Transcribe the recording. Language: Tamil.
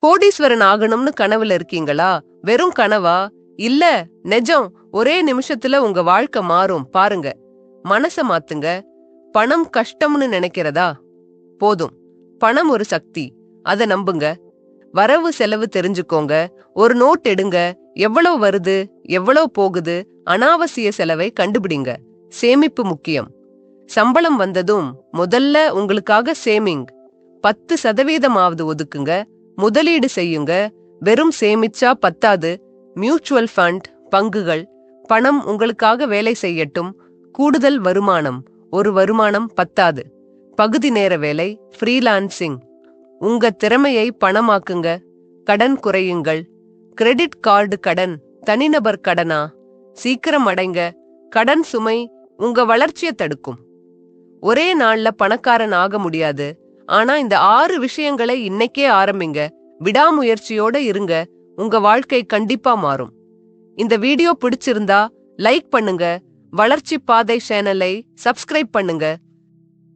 கோடீஸ்வரன் ஆகணும்னு கனவுல இருக்கீங்களா? வெறும் கனவா? இல்ல, நெஜம். ஒரே நிமிஷத்துல உங்க வாழ்க்கை மாறும் பாருங்க. மனச மாத்துங்க. பணம் கஷ்டம்னு நினைக்கிறதா? போதும். பணம் ஒரு சக்தி. அத நம்புங்க. வரவு செலவு தெரிஞ்சுக்கோங்க. ஒரு நோட் எடுங்க. எவ்வளவு வருது, எவ்வளவு போகுது, அனாவசிய செலவை கண்டுபிடிங்க. சேமிப்பு முக்கியம். சம்பளம் வந்ததும் முதல்ல உங்களுக்காக சேமிங். 10% ஒதுக்குங்க. முதலீடு செய்யுங்க. வெறும் சேமிச்சா பத்தாது. மியூச்சுவல் ஃபண்ட், பங்குகள். பணம் உங்களுக்காக வேலை செய்யட்டும். கூடுதல் வருமானம். ஒரு வருமானம் பத்தாது. பகுதி நேர வேலை, ஃப்ரீலான்சிங். உங்க திறமையை பணமாக்குங்க. கடன் குறையுங்கள். கிரெடிட் கார்டு கடன், தனிநபர் கடனா? சீக்கிரம் அடைங்க. கடன் சுமை உங்க வளர்ச்சியை தடுக்கும். ஒரே நாள்ல பணக்காரன் ஆக முடியாது. ஆனா இந்த 6 விஷயங்களை இன்னைக்கே ஆரம்பிங்க. விடாமுயற்சியோட இருங்க. உங்க வாழ்க்கை கண்டிப்பா மாறும். இந்த வீடியோ பிடிச்சிருந்தா லைக் பண்ணுங்க. வளர்ச்சி பாதை சேனலை சப்ஸ்கிரைப் பண்ணுங்க.